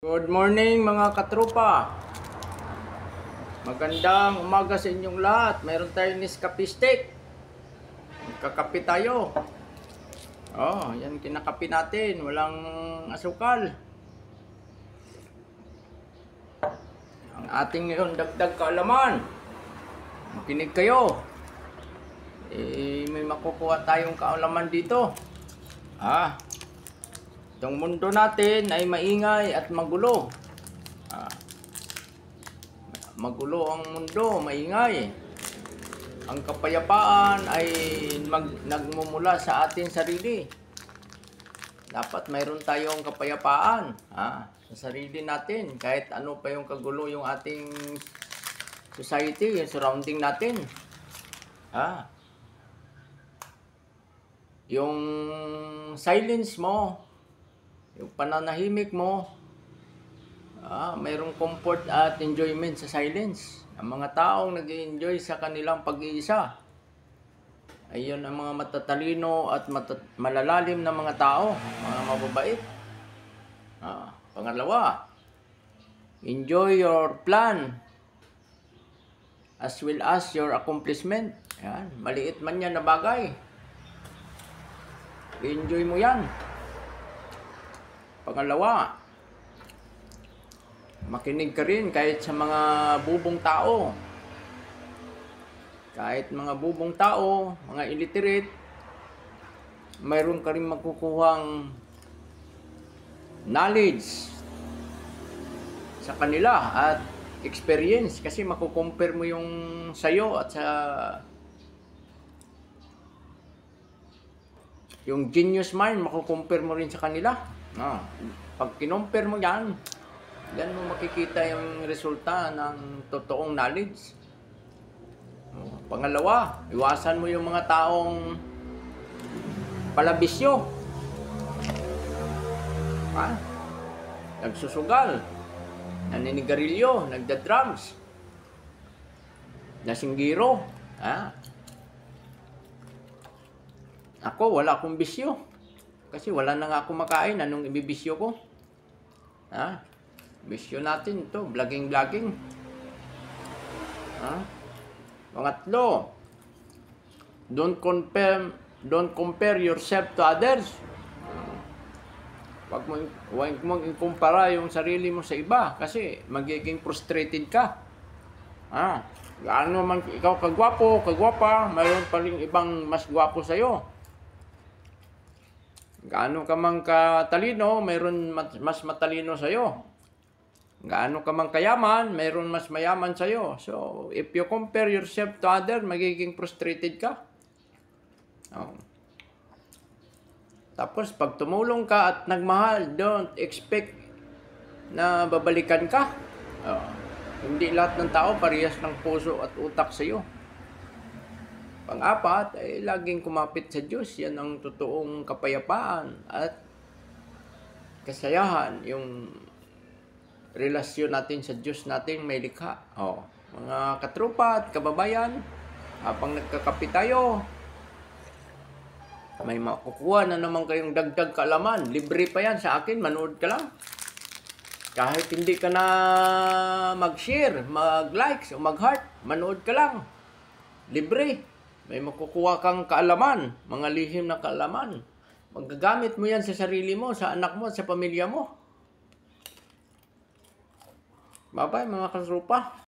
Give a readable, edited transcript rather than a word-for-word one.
Good morning mga katropa. Magandang umaga sa inyong lahat. Mayroon tayong Nescafe stick. Kakape tayo. Oh, yan kinakape natin. Walang asukal. Ang ating ngayon dagdag kaalaman. Makinig kayo. May makukuha tayong kaalaman dito. Itong mundo natin ay maingay at magulo. Magulo ang mundo, maingay. Ang kapayapaan ay nagmumula sa atin sarili. Dapat mayroon tayong kapayapaan sa sarili natin. Kahit ano pa yung kagulo yung ating society, yung surrounding natin. Yung silence mo, yung pananahimik mo, mayroong comfort at enjoyment sa silence. Ang mga taong nag-enjoy sa kanilang pag-iisa, ayun ang mga matatalino at malalalim na mga tao, mga mababait. Pangalawa, enjoy your plan as well as your accomplishment. Yan, maliit man yan na bagay, enjoy mo yan. Pangalawa, makinig ka rin kahit sa mga bubong tao. Kahit mga bubong tao, mga illiterate, mayroon ka rin makukuhang knowledge sa kanila at experience, kasi makukompare mo yung sayo at sa yung genius mind, makukompare mo rin sa kanila. Pag kinompare mo yan, yan mo makikita yung resulta ng totoong knowledge. Pangalawa, iwasan mo yung mga taong palabisyo. Nagsusugal, naninigarilyo, nagda-drugs, nasinggiro. Ako, wala akong bisyo. Kasi wala na nga akong makain. Anong ibibisyo ko? Bisyo natin ito, vlogging. Pangatlo, don't compare yourself to others. Huwag mong ikumpara yung sarili mo sa iba, kasi magiging frustrated ka. Gaano man ikaw kagwapo, kagwapa, mayroon pa rin ibang mas gwapo sa'yo. Gaano ka man katalino, mayroon mas matalino sa'yo. Gaano ka man kayaman, mayroon mas mayaman sa'yo. So, if you compare yourself to others, magiging frustrated ka. Tapos, pag tumulong ka at nagmahal, don't expect na babalikan ka. Hindi lahat ng tao parehas ng puso at utak sa'yo. Pang-apat, ay laging kumapit sa Diyos. Yan ang totoong kapayapaan at kasayahan. Yung relasyon natin sa Diyos nating may likha. Mga katropa at kababayan, habang nagkakape tayo, may makukuha na naman kayong dagdag kaalaman. Libre pa yan sa akin, manood ka lang. Kahit hindi ka na mag-share, mag-likes o mag-heart, manood ka lang. Libre. May makukuha kang kaalaman, mga lihim na kaalaman. Magagamit mo yan sa sarili mo, sa anak mo, sa pamilya mo. Bye-bye mga katropa.